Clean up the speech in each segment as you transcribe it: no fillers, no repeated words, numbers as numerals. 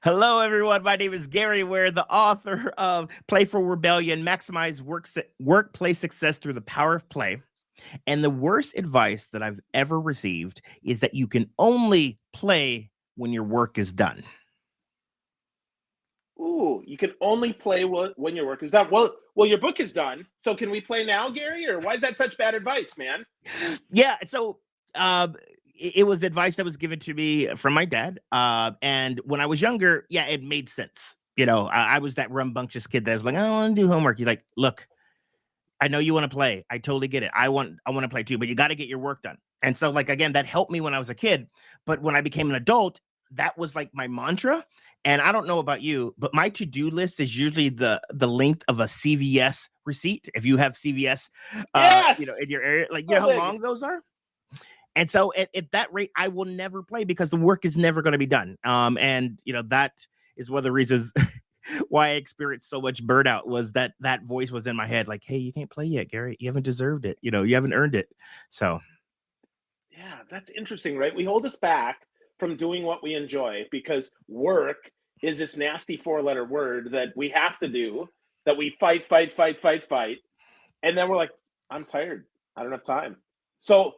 Hello, everyone. My name is Gary Ware, the author of Playful Rebellion, Maximize Workplace Success Through the Power of Play. And the worst advice that I've ever received is that you can only play when your work is done. Ooh, you can only play when your work is done. Well, your book is done. So can we play now, Gary? Or why is that such bad advice, man? Yeah. So it was advice that was given to me from my dad. And when I was younger, yeah, it made sense. I was that rambunctious kid that was like, I want to do homework. He's like, look, I know you want to play. I totally get it. I want to play too, but you got to get your work done. And so, like, again, that helped me when I was a kid. But when I became an adult, that was like my mantra. And I don't know about you, but my to-do list is usually the length of a CVS receipt. If you have CVS, in Yes. your area, like, you know So how big. long those are? And so at that rate, I will never play because the work is never going to be done. And that is one of the reasons why I experienced so much burnout was that voice was in my head, like, hey, you can't play yet, Gary. You haven't deserved it. You haven't earned it. So Yeah, that's interesting, right? We hold us back from doing what we enjoy because work is this nasty four-letter word that we have to do, that we fight, fight, fight, fight, fight. And then we're like, I'm tired. I don't have time. So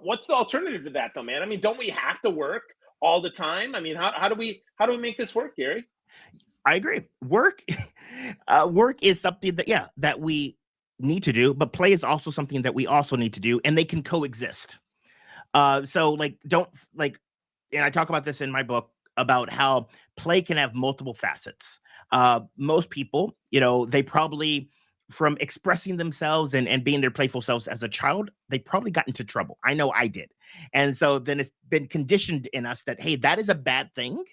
what's the alternative to that though, man? I mean, don't we have to work all the time? I mean, how do we make this work, Gary? I agree. Work is something that we need to do, but play is also something that we also need to do, and they can coexist. So like, don't like, and I talk about this in my book about how play can have multiple facets. Most people, they probably, from expressing themselves and being their playful selves as a child, they probably got into trouble. I know I did. And so then it's been conditioned in us that, hey, that is a bad thing.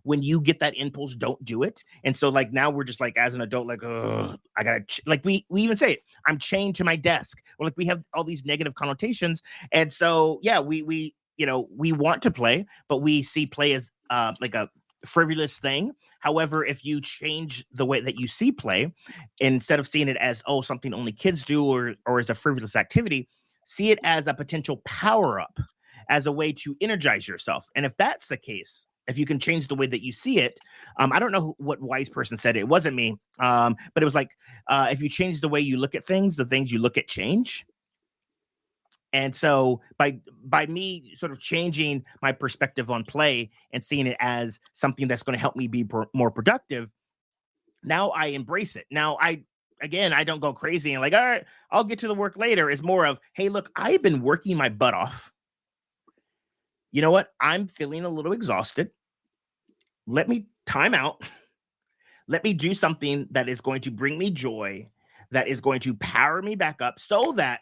When you get that impulse, don't do it. And so, like, now we're just like, as an adult, like, oh, I gotta like, we even say it, I'm chained to my desk, or like we have all these negative connotations. And so, yeah, we want to play, but we see play as like a frivolous thing. However, if you change the way that you see play, instead of seeing it as, oh, something only kids do, or as a frivolous activity, see it as a potential power up, as a way to energize yourself. And if that's the case, if you can change the way that you see it, I don't know what wise person said it. It wasn't me, but it was like, if you change the way you look at things, the things you look at change. And so by me sort of changing my perspective on play and seeing it as something that's going to help me be more productive, now I embrace it. Now I don't go crazy and like, all right, I'll get to the work later. It's more of, hey, look, I've been working my butt off. You know what? I'm feeling a little exhausted. Let me time out. Let me do something that is going to bring me joy, that is going to power me back up so that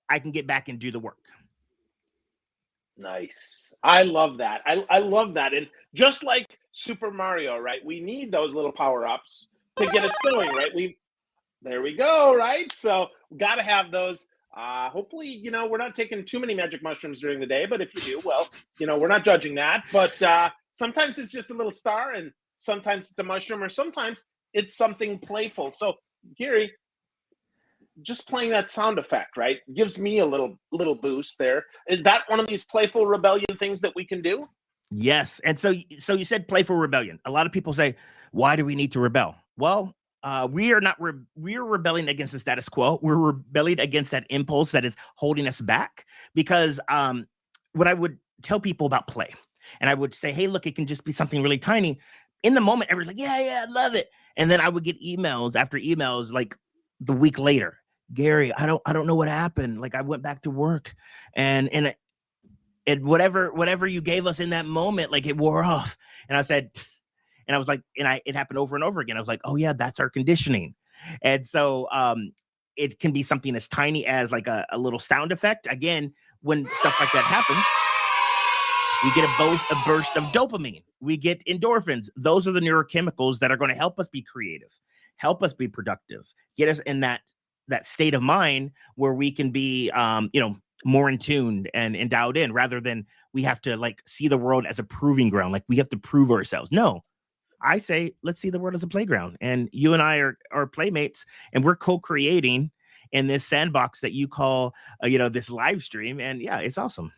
I can get back and do the work. Nice. I love that. I love that. And just like Super Mario, right? We need those little power-ups to get us going, right? There we go, right? So we got to have those. Hopefully, we're not taking too many magic mushrooms during the day, but if you do, well, we're not judging that. But sometimes it's just a little star, and sometimes it's a mushroom, or sometimes it's something playful. So, Gary, just playing that sound effect, right, gives me a little boost there. Is that one of these playful rebellion things that we can do? Yes. And so you said playful rebellion. A lot of people say, why do we need to rebel? Well, we are not we are rebelling against the status quo. We're rebelling against that impulse that is holding us back. Because what I would tell people about play, and I would say, hey, look, it can just be something really tiny. In the moment, everyone's like, yeah, I love it. And then I would get emails after emails, like the week later, Gary, I don't know what happened. Like, I went back to work, and whatever you gave us in that moment, like, it wore off. And I said, and I was like, it happened over and over again. I was like, oh yeah, that's our conditioning. And so it can be something as tiny as like a little sound effect. Again, when stuff like that happens, we get a burst of dopamine. We get endorphins. Those are the neurochemicals that are going to help us be creative, help us be productive, get us in that state of mind where we can be, more in tune and dialed in, rather than we have to like see the world as a proving ground. Like, we have to prove ourselves. No, I say, let's see the world as a playground. And you and I are playmates, and we're co-creating in this sandbox that you call, this live stream. And yeah, it's awesome.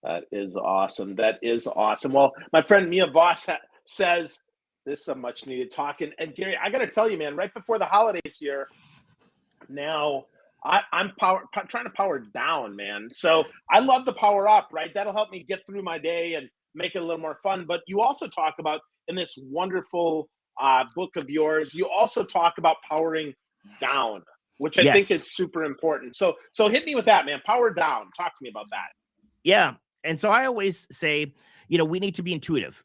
That is awesome. That is awesome. Well, my friend Mia Voss says this is a much needed talk. And Gary, I got to tell you, man, right before the holidays here, now I'm trying to power down, man. So I love the power up, right? That'll help me get through my day and make it a little more fun. But you also talk about in this wonderful book of yours, you also talk about powering down, which I think is super important. So hit me with that, man. Power down. Talk to me about that. Yeah. And so I always say, we need to be intuitive.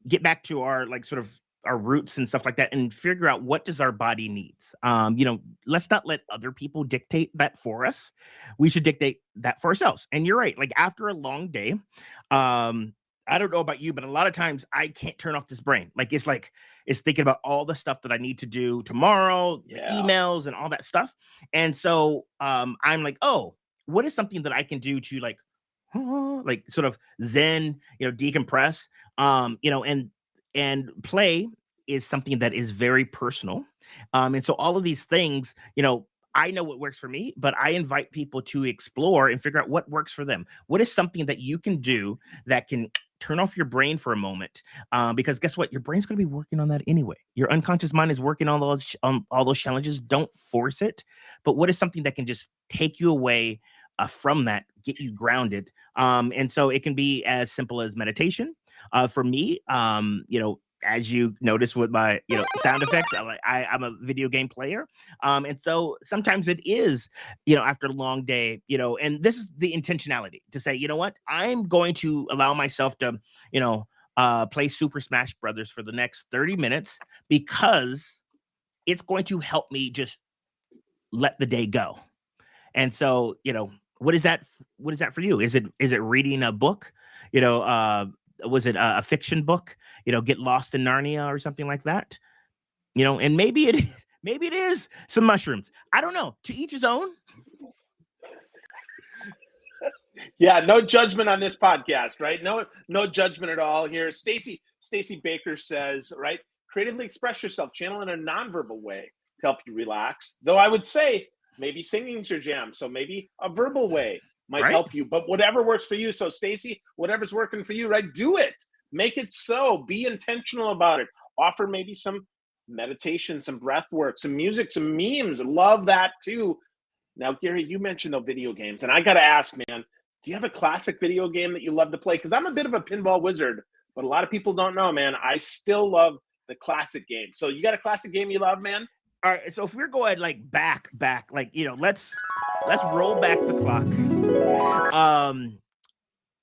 Get back to our sort of our roots and stuff like that, and figure out what does our body needs. Let's not let other people dictate that for us. We should dictate that for ourselves. And you're right. Like after a long day, I don't know about you, but a lot of times I can't turn off this brain. It's thinking about all the stuff that I need to do tomorrow, the emails and all that stuff. And so I'm like, oh, what is something that I can do to sort of zen, decompress, and play is something that is very personal. And so all of these things, I know what works for me, but I invite people to explore and figure out what works for them. What is something that you can do that can turn off your brain for a moment? Because guess what? Your brain's going to be working on that anyway. Your unconscious mind is working on all those challenges. Don't force it. But what is something that can just take you away from that, get you grounded? And so it can be as simple as meditation. For me, as you notice with my, sound effects, I'm a video game player. And so sometimes it is, after a long day, and this is the intentionality to say, you know what, I'm going to allow myself to, play Super Smash Brothers for the next 30 minutes because it's going to help me just let the day go. And so, what is that for you? Is it reading a book? Was it a fiction book? Get lost in Narnia or something like that? And maybe it is some mushrooms. I don't know. To each his own. Yeah, no judgment on this podcast, right? No judgment at all here. Stacy Baker says, right, creatively express yourself, channel in a nonverbal way to help you relax. Though I would say maybe singing's your jam, so maybe a verbal way might help you, but whatever works for you. So Stacy, whatever's working for you, right? Do it. Make it so. Be intentional about it. Offer maybe some meditation, some breath work, some music, some memes. Love that too. Now, Gary, you mentioned the video games, and I got to ask, man, do you have a classic video game that you love to play? Because I'm a bit of a pinball wizard, but a lot of people don't know, man. I still love the classic game. So you got a classic game you love, man? All right. So if we're going back, let's roll back the clock.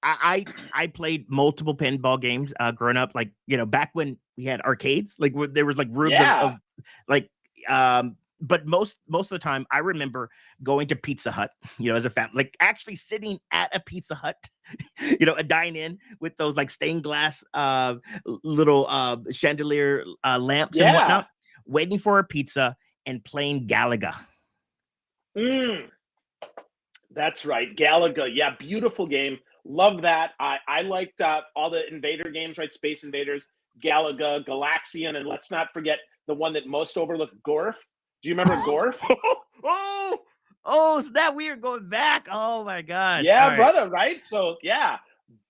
I played multiple pinball games growing up, back when we had arcades, there was rooms of but most of the time I remember going to Pizza Hut, as a family, actually sitting at a Pizza Hut, a dine-in with those stained glass little chandelier lamps and whatnot, waiting for a pizza and playing Galaga. That's right. Galaga. Yeah, beautiful game. Love that. I liked all the Invader games, right? Space Invaders, Galaga, Galaxian, and let's not forget the one that most overlooked, Gorf. Do you remember Gorf? Oh, is that weird going back? Oh my gosh. Yeah, brother, right? So yeah.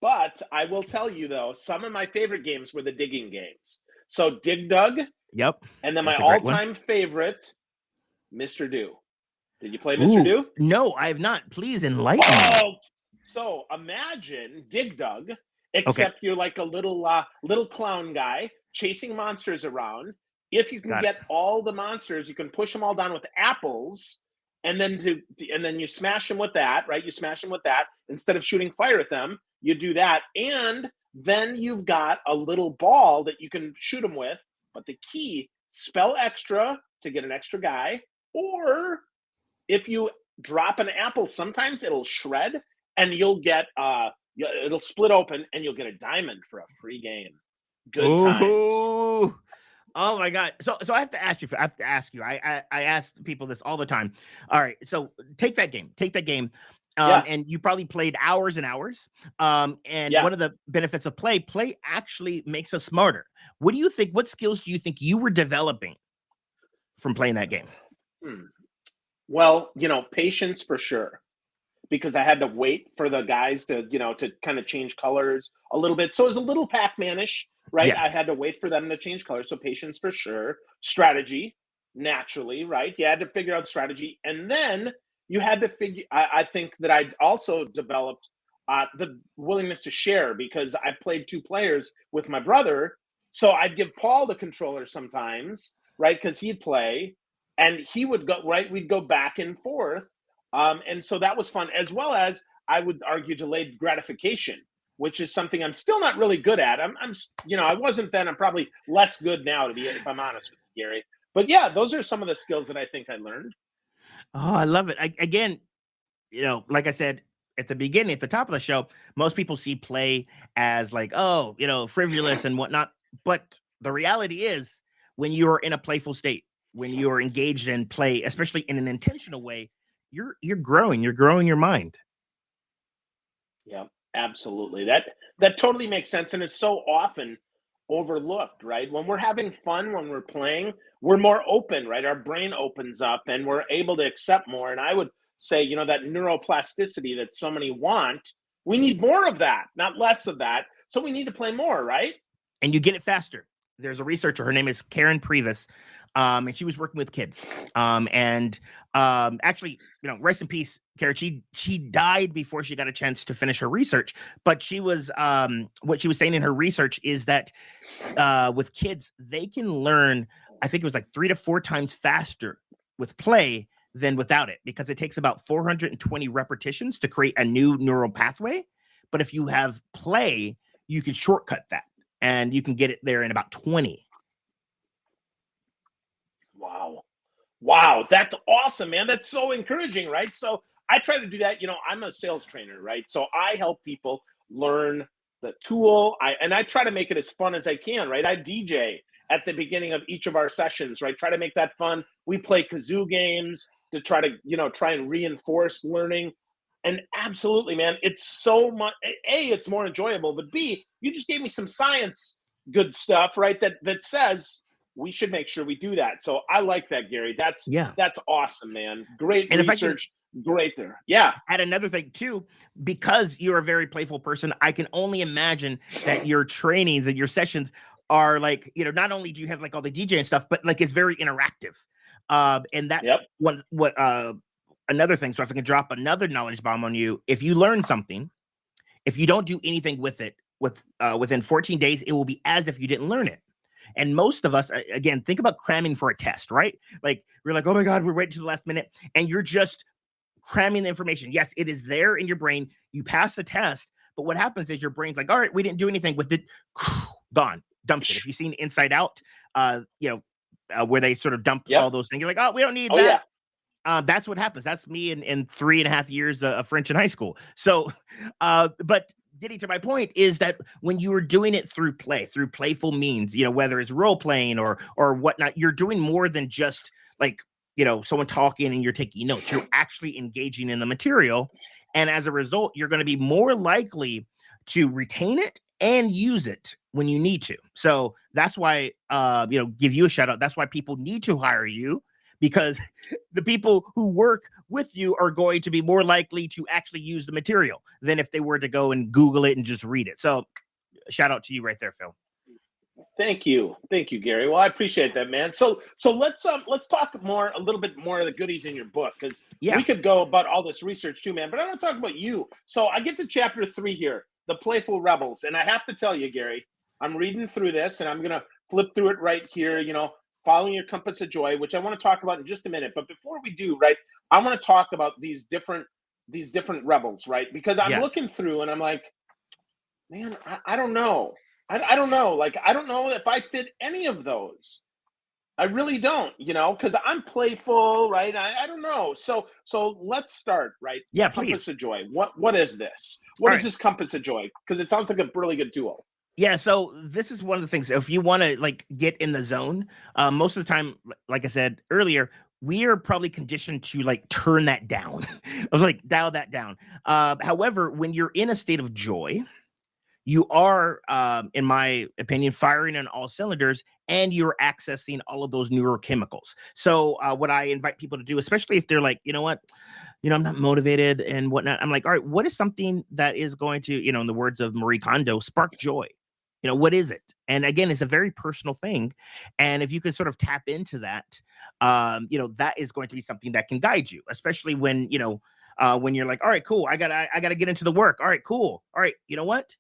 But I will tell you though, some of my favorite games were the digging games. So Dig Dug. Yep. And then my all-time favorite, Mr. Do. Did you play Mr. Do? No, I have not. Please enlighten me. So imagine Dig Dug, except you're like a little clown guy chasing monsters around. If you can get all the monsters, you can push them all down with apples, and then you smash them with that, right? You smash them with that instead of shooting fire at them. You do that, and then you've got a little ball that you can shoot them with. But the key, spell extra to get an extra guy, or if you drop an apple, sometimes it'll shred and you'll get it'll split open and you'll get a diamond for a free game. Good times. Oh my God. So I have to ask you. I ask people this all the time. All right. So take that game. And you probably played hours and hours. And one of the benefits of play actually makes us smarter. What do you think? What skills do you think you were developing from playing that game? Well, patience for sure. because I had to wait for the guys to, to kind of change colors a little bit. So it was a little Pac-Man-ish, right? Yeah. I had to wait for them to change colors. So patience for sure. Strategy, naturally, right? You had to figure out strategy. And then you had to I think that I also developed the willingness to share, because I played 2 players with my brother. So I'd give Paul the controller sometimes, right? Because he'd play and he would go, right? We'd go back and forth. And so that was fun, as well as, I would argue, delayed gratification, which is something I'm still not really good at. I wasn't then. I'm probably less good now, if I'm honest with you, Gary. But yeah, those are some of the skills that I think I learned. Oh, I love it. Again, like I said at the beginning, at the top of the show, most people see play as like, oh, frivolous and whatnot. But the reality is, when you're in a playful state, when you're engaged in play, especially in an intentional way, you're growing. You're growing your mind. Yeah, absolutely. That totally makes sense, and is so often overlooked, right? When we're having fun, when we're playing, we're more open, right? Our brain opens up and we're able to accept more. And I would say, that neuroplasticity that so many want, we need more of that, not less of that. So we need to play more, right? And you get it faster. There's a researcher, her name is Karen Previs, and she was working with kids. Actually, rest in peace, Karen. She died before she got a chance to finish her research. But she was what she was saying in her research is that with kids, they can learn, I think it was like 3 to 4 times faster with play than without it, because it takes about 420 repetitions to create a new neural pathway. But if you have play, you can shortcut that, and you can get it there in about 20. Wow. That's awesome, man. That's so encouraging, right? So I try to do that. I'm a sales trainer, right? So I help people learn the tool. I try to make it as fun as I can, right? I DJ at the beginning of each of our sessions, right? Try to make that fun. We play kazoo games to try to, try and reinforce learning. And absolutely, man, it's so much. A, it's more enjoyable, but B, you just gave me some science good stuff, right? That says we should make sure we do that. So I like that, Gary. That's Yeah. awesome, man. Great And research. Great there. Yeah. Add another thing too, because you're a very playful person, I can only imagine that your trainings and your sessions are like, not only do you have like all the DJ and stuff, but like it's very interactive. And that's another thing. So if I can drop another knowledge bomb on you, if you learn something, if you don't do anything with it within 14 days, it will be as if you didn't learn it. And most of us, again, think about cramming for a test, right? Like we're like, oh my God, we're waiting to the last minute, and you're just cramming the information. Yes, it is there in your brain. You pass the test, but what happens is your brain's like, all right, we didn't do anything with it. Gone, dumps it. If you've seen Inside Out, where they sort of dump all those things, you're like, oh, we don't need that. Yeah. That's what happens. That's me in 3.5 years of French in high school. So, but getting to my point is that when you are doing it through play, through playful means, whether it's role playing or whatnot, you're doing more than just like, someone talking and you're taking notes. You're actually engaging in the material. And as a result, you're going to be more likely to retain it and use it when you need to. So that's why, give you a shout out. That's why people need to hire you, because the people who work with you are going to be more likely to actually use the material than if they were to go and Google it and just read it. So shout out to you right there, Phil. Thank you, Gary. Well, I appreciate that, man. So let's talk a little bit more of the goodies in your book, because we could go about all this research too, man. But I want to talk about you. So I get to chapter 3 here, the Playful Rebels, and I have to tell you, Gary, I'm reading through this, and I'm gonna flip through it right here. Following your compass of joy, which I want to talk about in just a minute. But before we do, right, I want to talk about these different rebels, right? Because I'm looking through and I'm like, man, I don't know. I don't know. Like, I don't know if I fit any of those. I really don't, because I'm playful, right? I don't know. So let's start, right? Yeah, Compass please. of joy. What is this? What is this compass of joy? Because it sounds like a really good tool. Yeah, so this is one of the things. If you want to like get in the zone, most of the time, like I said earlier, we are probably conditioned to like turn that down, like dial that down. However, when you're in a state of joy, you are, in my opinion, firing on all cylinders, and you're accessing all of those neurochemicals. So what I invite people to do, especially if they're like, you know what, I'm not motivated and whatnot. I'm like, all right, what is something that is going to, in the words of Marie Kondo, spark joy? What is it? And again, it's a very personal thing. And if you can sort of tap into that, that is going to be something that can guide you, especially when you're like, all right, cool. I gotta get into the work. All right, cool. All right. You know what?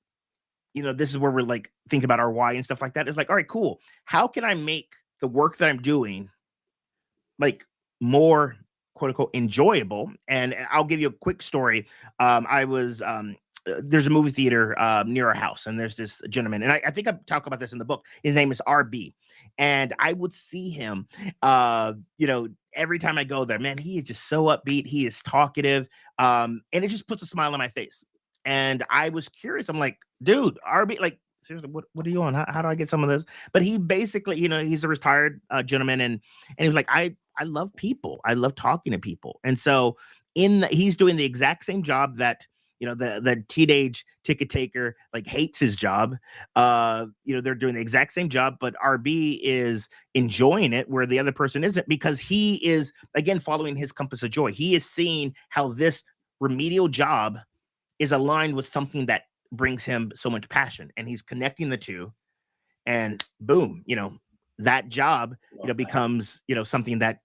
This is where we're like thinking about our why and stuff like that. It's like, all right, cool. How can I make the work that I'm doing like more quote unquote enjoyable? And I'll give you a quick story. I was there's a movie theater near our house, and there's this gentleman, and I think I talk about this in the book. His name is RB, and I would see him every time I go there. Man, he is just so upbeat. He is talkative, and it just puts a smile on my face. And I was curious. I'm like, dude, RB, like, seriously, what are you on? How do I get some of this? But he basically, he's a retired gentleman, and he was like, I love people. I love talking to people. And so he's doing the exact same job that, the teenage ticket taker like hates his job. They're doing the exact same job, but RB is enjoying it where the other person isn't, because he is, again, following his compass of joy. He is seeing how this remedial job is aligned with something that brings him so much passion, and he's connecting the two, and boom, that job, becomes, something that,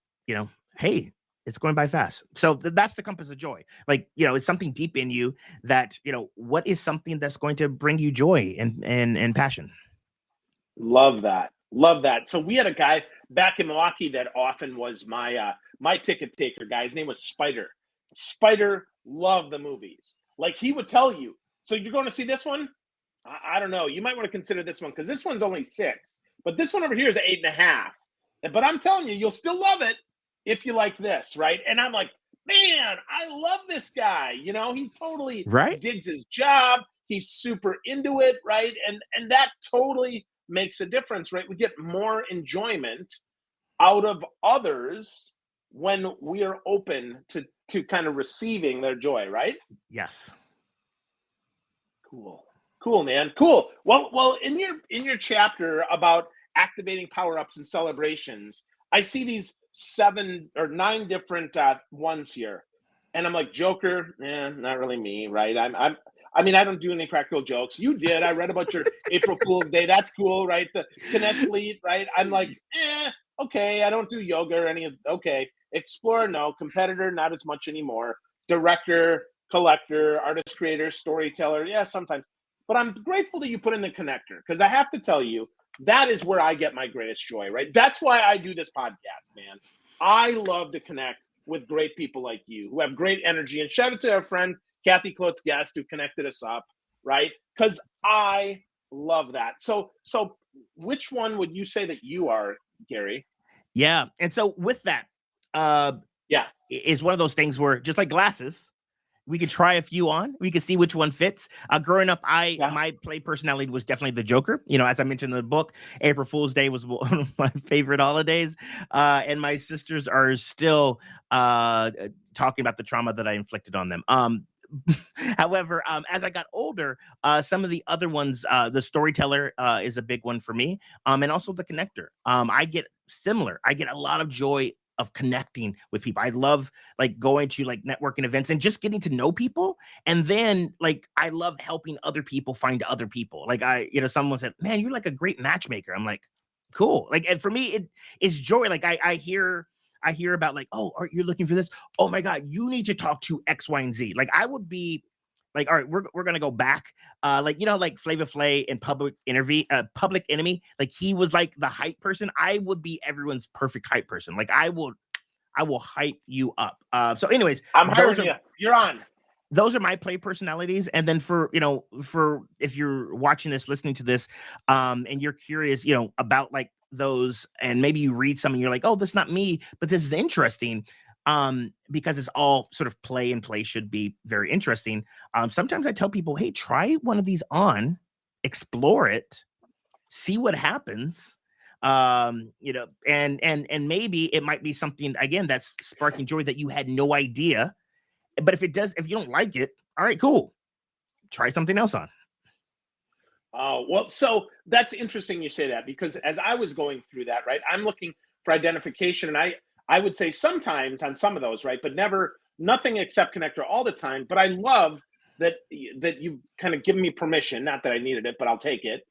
hey, it's going by fast. So that's the compass of joy. Like, it's something deep in you that, what is something that's going to bring you joy and passion? Love that. Love that. So we had a guy back in Milwaukee that often was my ticket taker guy. His name was Spider. Spider loved the movies. Like, he would tell you, so you're going to see this one? I don't know. You might want to consider this one, because this one's only 6. But this one over here is 8.5. But I'm telling you, you'll still love it if you like this, right? And I'm like, man, I love this guy. He totally Right. digs his job. He's super into it, right? And that totally makes a difference, right? We get more enjoyment out of others when we are open to kind of receiving their joy, right? Yes. Cool, man. Cool. Well, in your chapter about activating power-ups and celebrations, I see these 7 or 9 different ones here. And I'm like, Joker, not really me, right? I mean, I don't do any practical jokes. You did. I read about your April Fool's Day. That's cool, right? The Connect Lead, right? I'm like, okay, I don't do yoga or any of, okay. Explorer, no. Competitor, not as much anymore. Director, collector, artist, creator, storyteller, yeah, sometimes. But I'm grateful that you put in the connector, because I have to tell you, that is where I get my greatest joy, right? That's why I do this podcast, man. I love to connect with great people like you who have great energy. And shout out to our friend Kathy Klotz Guest, who connected us up, right? Because I love that. So which one would you say that you are, Gary? Yeah. And so with that, is one of those things where, just like glasses, we could try a few on. We could see which one fits. Growing up, my play personality was definitely the Joker. As I mentioned in the book, April Fool's Day was one of my favorite holidays. And my sisters are still talking about the trauma that I inflicted on them. However, as I got older, some of the other ones, the storyteller is a big one for me. And also the connector. I get a lot of joy of connecting with people. I love like going to like networking events and just getting to know people. And then like, I love helping other people find other people. Like someone said, man, you're like a great matchmaker. I'm like, cool. Like, and for me, it is joy. Like I hear about like, oh, are you looking for this? Oh my God, you need to talk to X, Y, and Z. Like I would be like, all right, we're going to go back. Like Flavor Flav in Public Enemy, like he was like the hype person. I would be everyone's perfect hype person. Like I will hype you up. So anyways, I'm hiring you. You're on. Those are my play personalities. And then for if you're watching this, listening to this, and you're curious, about like those, and maybe you read something, you're like, oh, that's not me, but this is interesting. Because it's all sort of play, and play should be very interesting. Sometimes I tell people, hey, try one of these on, explore it, see what happens. And maybe it might be something again that's sparking joy that you had no idea. But if you don't like it, all right, cool. Try something else on. Oh, well, so that's interesting you say that, because as I was going through that, right, I'm looking for identification, and I would say sometimes on some of those, right, but never nothing except connector all the time. But I love that you've kind of given me permission, not that I needed it, but I'll take it,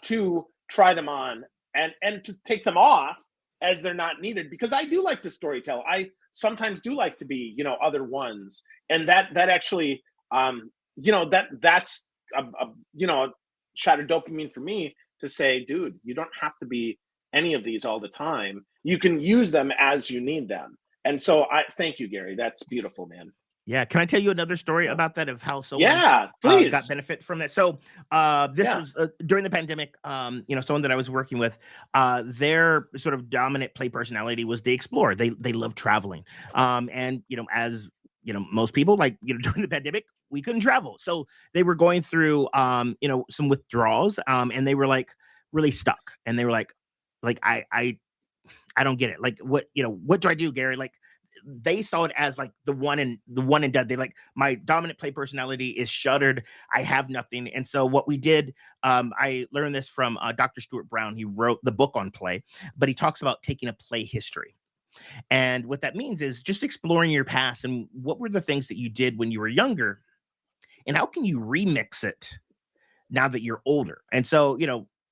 to try them on and to take them off as they're not needed, because I do like to storytell. I sometimes do like to be, other ones, and that actually, that's a shot of dopamine for me to say, dude, you don't have to be any of these all the time. You can use them as you need them. And so I thank you, Gary. That's beautiful, man. Yeah. Can I tell you another story about that, of how someone Yeah, please. got benefit from that? So this was during the pandemic. Someone that I was working with, their sort of dominant play personality was they explore. They love traveling. And as most people, like during the pandemic, we couldn't travel. So they were going through some withdrawals, and they were like really stuck. And they were like I don't get it. Like, what do I do, Gary? Like, they saw it as like the one and done. They like, my dominant play personality is shuttered. I have nothing. And so what we did, I learned this from Dr. Stuart Brown. He wrote the book on play, but he talks about taking a play history. And what that means is just exploring your past and what were the things that you did when you were younger, and how can you remix it now that you're older. And so,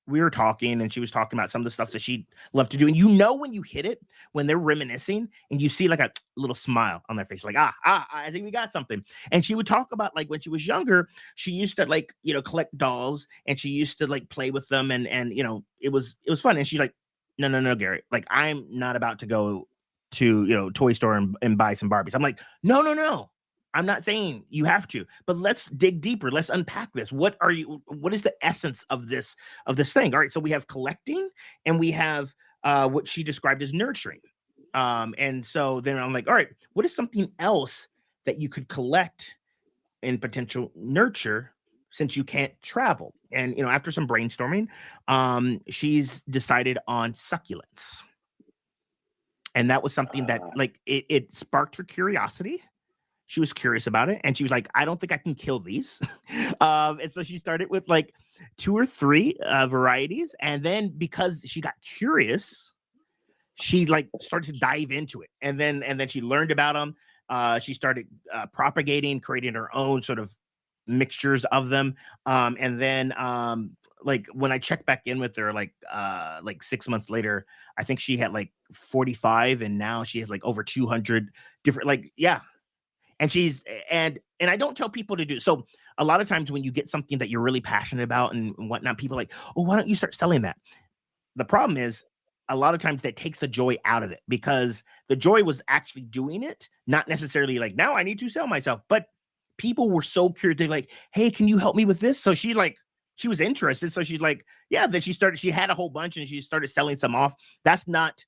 we were talking, and she was talking about some of the stuff that she loved to do. And when you hit it, when they're reminiscing, and you see like a little smile on their face, like, I think we got something. And she would talk about like when she was younger, she used to like, collect dolls, and she used to like play with them. And it was fun. And she's like, no, Gary, like, I'm not about to go to, toy store and buy some Barbies. I'm like, no. I'm not saying you have to, but let's dig deeper. Let's unpack this. What is the essence of this thing? All right. So we have collecting, and we have what she described as nurturing. And so then I'm like, all right, what is something else that you could collect and potential nurture since you can't travel? And, after some brainstorming, she's decided on succulents. And that was something that like, it sparked her curiosity. She was curious about it, and she was like, I don't think I can kill these. And so she started with like 2 or 3 varieties. And then because she got curious, she like started to dive into it. And then she learned about them. She started propagating, creating her own sort of mixtures of them. And then like when I checked back in with her, like 6 months later, I think she had like 45, and now she has like over 200 different, like, yeah. And and I don't tell people to do. So a lot of times when you get something that you're really passionate about and whatnot, people are like, oh, why don't you start selling that? The problem is a lot of times that takes the joy out of it, because the joy was actually doing it, not necessarily like, now I need to sell myself. But people were so curious. They're like, hey, can you help me with this? So she was interested. So she's like, yeah. Then she had a whole bunch, and she started selling some off. That's not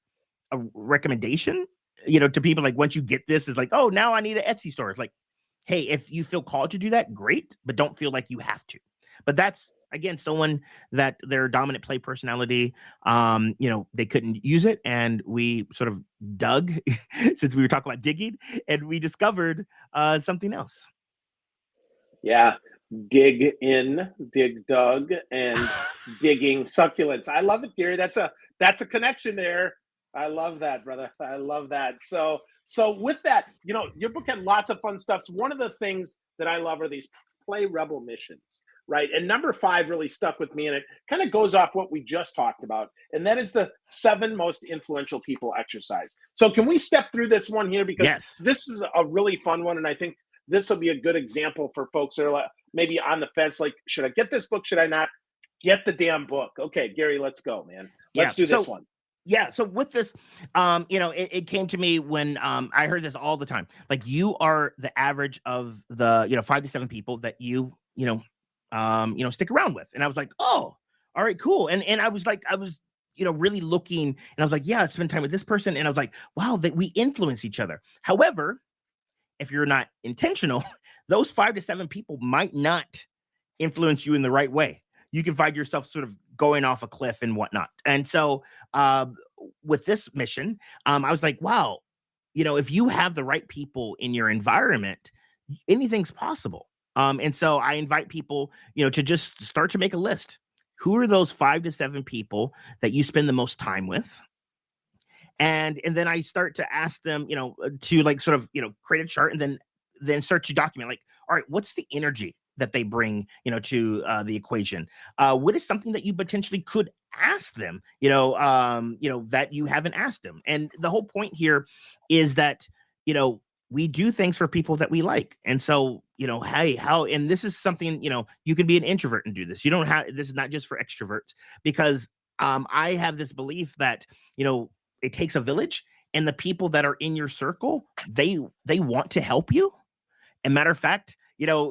a recommendation, to people. Like, once you get this, is like, oh, now I need an Etsy store. It's like, hey, if you feel called to do that, great, but don't feel like you have to. But that's, again, someone that their dominant play personality, they couldn't use it. And we sort of dug, since we were talking about digging, and we discovered something else. Yeah. Dig dug, and digging succulents. I love it, Gary. That's a connection there. I love that, brother. I love that. So with that, your book had lots of fun stuff. So one of the things that I love are these play rebel missions, right? And number 5 really stuck with me, and it kind of goes off what we just talked about, and that is the 7 most influential people exercise. So can we step through this one here, because this is a really fun one, and I think this will be a good example for folks that are like, maybe on the fence, like, should I get this book? Should I not? Get the damn book. Okay, Gary, let's go, man. Let's do this one. Yeah. So with this, it came to me when I heard this all the time. Like, you are the average of the 5 to 7 people that you stick around with. And I was like, oh, all right, cool. And I was really looking, and I was like, yeah, I spend time with this person. And I was like, wow, that we influence each other. However, if you're not intentional, those 5 to 7 people might not influence you in the right way. You can find yourself sort of going off a cliff and whatnot. And so with this mission, I was like, wow, if you have the right people in your environment, anything's possible. And so I invite people, to just start to make a list. Who are those 5 to 7 people that you spend the most time with? And then I start to ask them, to like sort of, create a chart, and then start to document, like, all right, what's the energy that they bring, to the equation? What is something that you potentially could ask them, that you haven't asked them? And the whole point here is that, we do things for people that we like. And so, hey, and this is something, you can be an introvert and do this. You don't have, this is not just for extroverts, because I have this belief that, it takes a village, and the people that are in your circle, they want to help you. And matter of fact,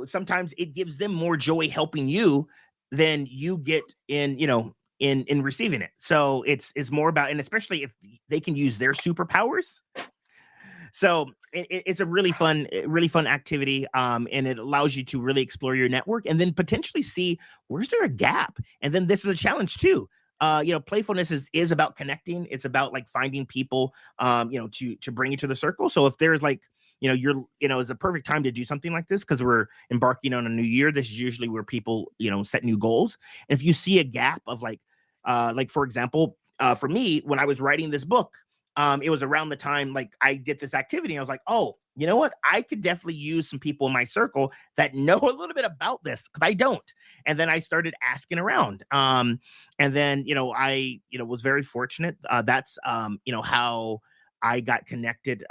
sometimes it gives them more joy helping you than you get in receiving it. So it's more about, and especially if they can use their superpowers. So it's a really fun activity, and it allows you to really explore your network, and then potentially see, where's there a gap. And then this is a challenge too. Playfulness is about connecting. It's about like finding people, to bring you to the circle. So if there's like, it's a perfect time to do something like this, because we're embarking on a new year. This is usually where people, set new goals. And if you see a gap of like for example, for me, when I was writing this book, it was around the time like I did this activity. And I was like, oh, you know what? I could definitely use some people in my circle that know a little bit about this, because I don't. And then I started asking around. And then, I, was very fortunate. That's, how I got connected.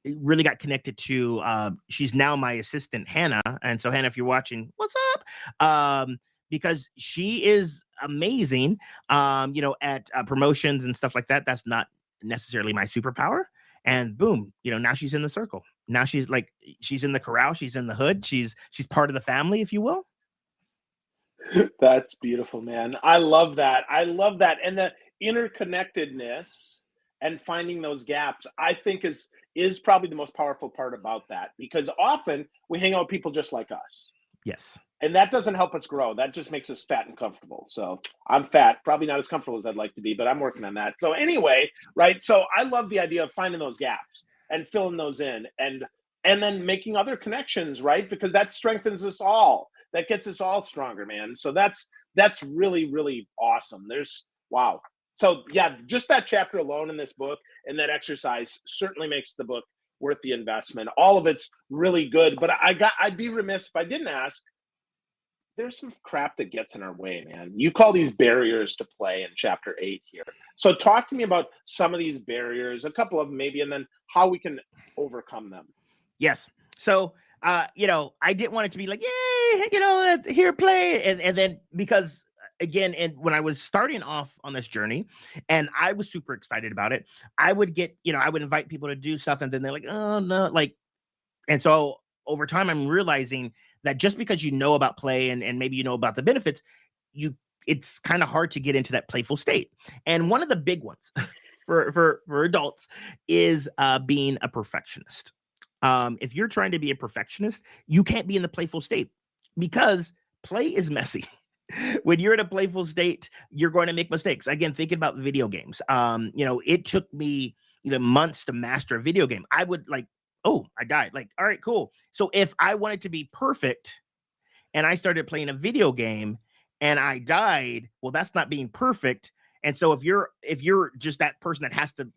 Really got connected to, she's now my assistant, Hannah. And so Hannah, if you're watching, what's up? Because she is amazing, at promotions and stuff like that. That's not necessarily my superpower. And boom, now she's in the circle. Now she's in the corral. She's in the hood. She's part of the family, if you will. That's beautiful, man. I love that. And the interconnectedness and finding those gaps, I think is probably the most powerful part about that, because often we hang out with people just like us. Yes. And that doesn't help us grow. That just makes us fat and comfortable. So I'm fat, probably not as comfortable as I'd like to be, but I'm working on that. So anyway, right. So I love the idea of finding those gaps and filling those in, and then making other connections, right? Because that strengthens us all. That gets us all stronger, man. So that's really, really awesome. Wow. So yeah, just that chapter alone in this book and that exercise certainly makes the book worth the investment. All of it's really good, but I'd be remiss if I didn't ask. There's some crap that gets in our way, man. You call these barriers to play in chapter 8 here. So talk to me about some of these barriers, a couple of them maybe, and then how we can overcome them. Yes. So, I didn't want it to be like, yay, here, play. And then because again, and when I was starting off on this journey and I was super excited about it, I would get, I would invite people to do stuff, and then they're like, oh no, and so over time, I'm realizing that just because you know about play and maybe you know about the benefits, it's kind of hard to get into that playful state. And one of the big ones for adults is being a perfectionist. If you're trying to be a perfectionist, you can't be in the playful state, because play is messy. When you're in a playful state, you're going to make mistakes. Again, thinking about video games, it took me months to master a video game. I would oh, I died. All right, cool. So if I wanted to be perfect and I started playing a video game and I died, well, that's not being perfect. And so if you're just that person that has to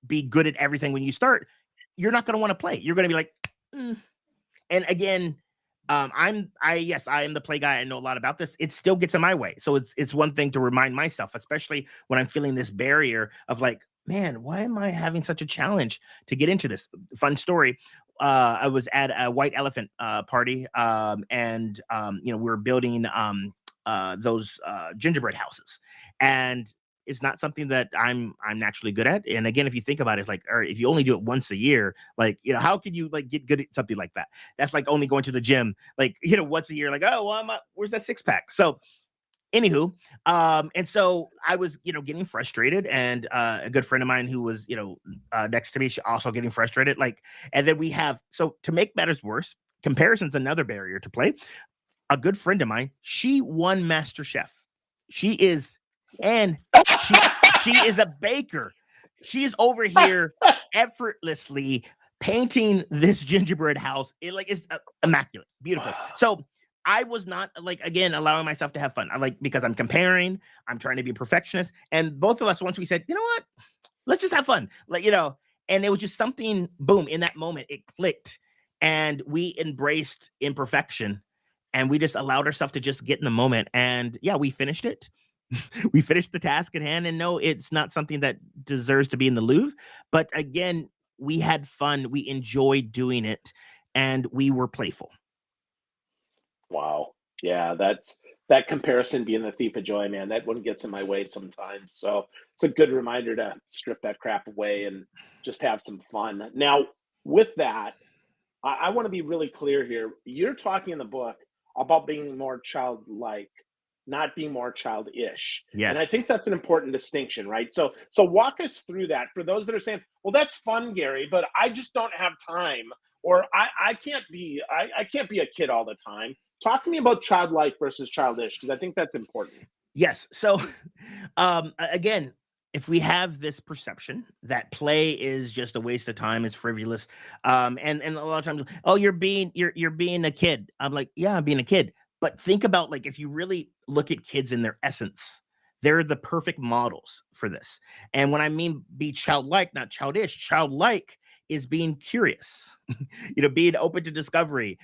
be good at everything when you start, you're not going to want to play. You're going to be like, And again, I am the play guy. I know a lot about this. It still gets in my way. So it's one thing to remind myself, especially when I'm feeling this barrier of like, man, why am I having such a challenge to get into this? Fun story. I was at a white elephant party, and we were building those gingerbread houses, and it's not something that I'm naturally good at. And again, if you think about it, it's like, all right, if you only do it once a year, how can you get good at something like that? That's like only going to the gym, once a year, oh, well, where's that six pack? So anywho, and so I was, getting frustrated, and a good friend of mine who was, next to me, she also getting frustrated. And then so to make matters worse, comparison's another barrier to play. A good friend of mine, she won Master Chef. She is a baker. She's over here effortlessly painting this gingerbread house. It's immaculate, beautiful. So I was not again allowing myself to have fun. Because I'm comparing, I'm trying to be a perfectionist. And both of us, once we said, you know what, let's just have fun. Like, and it was just something, boom, in that moment, it clicked. And we embraced imperfection and we just allowed ourselves to just get in the moment. And yeah, we finished it. We finished the task at hand. And no, it's not something that deserves to be in the Louvre. But again, we had fun. We enjoyed doing it and we were playful. Wow. Yeah, that comparison being the thief of joy, man. That one gets in my way sometimes. So it's a good reminder to strip that crap away and just have some fun. Now, with that, I want to be really clear here. You're talking in the book about being more childlike, not being more childish. And I Yes. think that's an important distinction, right? So walk us through that for those that are saying, well, that's fun, Gary, but I just don't have time, or I can't be a kid all the time. Talk to me about childlike versus childish, because I think that's important. Yes. So, again, if we have this perception that play is just a waste of time, it's frivolous, and a lot of times, oh, you're being a kid. I'm like, yeah, I'm being a kid. But think about like if you really look at kids in their essence, they're the perfect models for this. And when I mean be childlike, not childish, childlike is being curious, being open to discovery,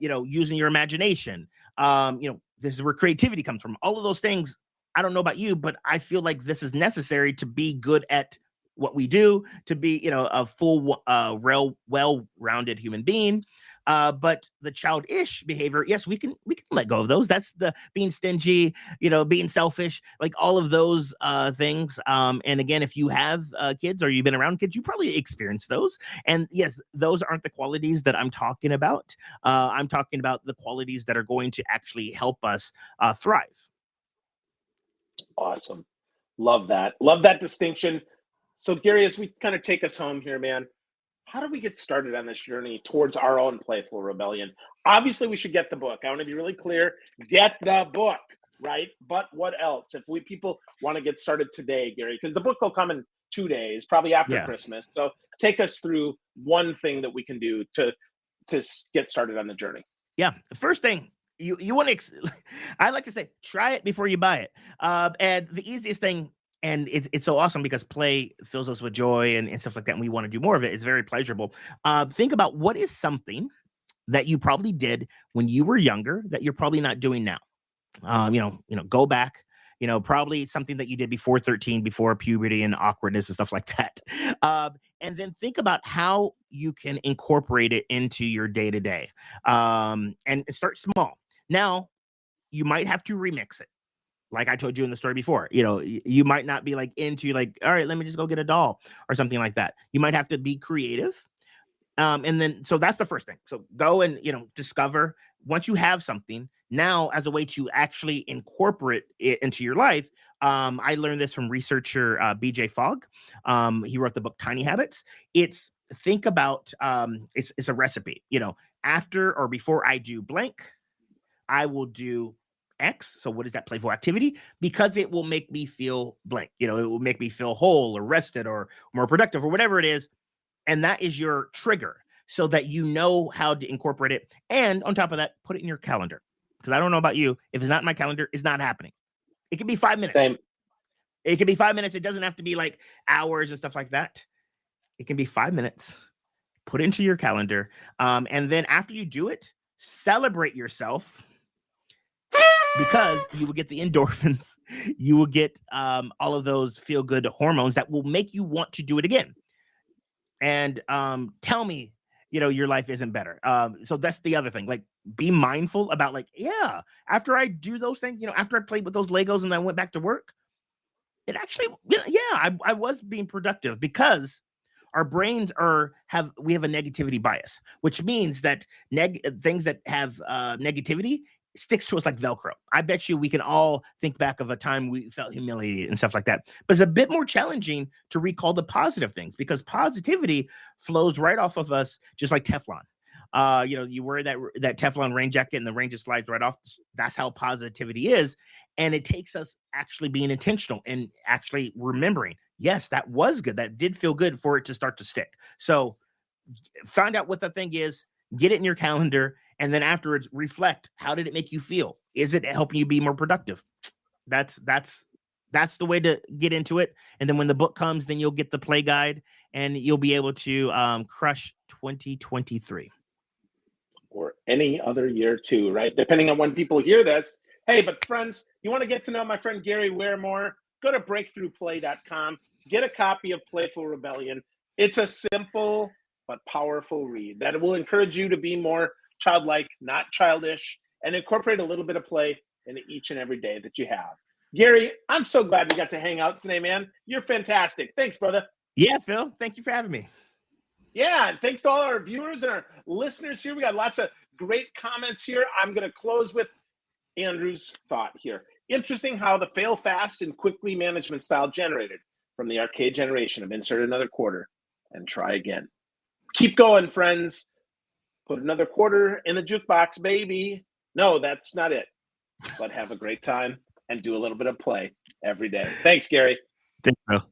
using your imagination. This is where creativity comes from. All of those things. I don't know about you, but I feel like this is necessary to be good at what we do, to be, a full, well-rounded human being. But the childish behavior, yes, we can let go of those. That's the being stingy, being selfish, like all of those things. And again, if you have kids or you've been around kids, you probably experience those. And yes, those aren't the qualities that I'm talking about. I'm talking about the qualities that are going to actually help us thrive. Awesome. Love that. Love that distinction. So, Gary, as we kind of take us home here, man, how do we get started on this journey towards our own playful rebellion? Obviously, we should get the book. I want to be really clear. Get the book, right? But what else? If people want to get started today, Gary, because the book will come in 2 days, probably after Yeah. Christmas. So take us through one thing that we can do to get started on the journey. Yeah. The first thing you want to, I like to say, try it before you buy it. And the easiest thing, and it's so awesome because play fills us with joy and stuff like that. And we want to do more of it. It's very pleasurable. Think about what is something that you probably did when you were younger that you're probably not doing now. Go back, probably something that you did before 13, before puberty and awkwardness and stuff like that. And then think about how you can incorporate it into your day to day. And start small. Now, you might have to remix it. Like I told you in the story before, you might not be like into like, all right, let me just go get a doll or something like that. You might have to be creative. And then, so that's the first thing. So go and, discover once you have something now as a way to actually incorporate it into your life. I learned this from researcher BJ Fogg. He wrote the book Tiny Habits. Think about, it's a recipe, after or before I do blank, I will do X. So what is that playful activity? Because it will make me feel blank. It will make me feel whole or rested or more productive or whatever it is. And that is your trigger so that you know how to incorporate it. And on top of that, put it in your calendar. Because I don't know about you. If it's not in my calendar, it's not happening. It can be 5 minutes. Same. It can be 5 minutes. It doesn't have to be like hours and stuff like that. It can be 5 minutes. Put it into your calendar. And then after you do it, celebrate yourself because you will get the endorphins. You will get all of those feel-good hormones that will make you want to do it again. And tell me, your life isn't better. So that's the other thing. Like, be mindful about like, yeah, after I do those things, after I played with those Legos and I went back to work, it actually, I was being productive because our brains we have a negativity bias, which means that things that have negativity sticks to us like Velcro. I bet you we can all think back of a time we felt humiliated and stuff like that. But it's a bit more challenging to recall the positive things because positivity flows right off of us, just like Teflon. You wear that Teflon rain jacket and the rain just slides right off. That's how positivity is. And it takes us actually being intentional and actually remembering, yes, that was good. That did feel good for it to start to stick. So find out what the thing is, get it in your calendar, and then afterwards reflect. How did it make you feel? Is it helping you be more productive? That's that's the way to get into it. And then when the book comes, then you'll get the play guide and you'll be able to crush 2023. Or any other year too, right? Depending on when people hear this. Hey, but friends, you want to get to know my friend Gary Ware more? Go to breakthroughplay.com. Get a copy of Playful Rebellion. It's a simple but powerful read that will encourage you to be more childlike, not childish, and incorporate a little bit of play into each and every day that you have. Gary, I'm so glad we got to hang out today, man. You're fantastic. Thanks, brother. Yeah, Phil, thank you for having me. Yeah, and thanks to all our viewers and our listeners here. We got lots of great comments here. I'm going to close with Andrew's thought here. Interesting how the fail fast and quickly management style generated from the arcade generation of insert another quarter and try again. Keep going, friends. Put another quarter in the jukebox, baby. No, that's not it. But have a great time and do a little bit of play every day. Thanks, Gary. Thanks, Phil.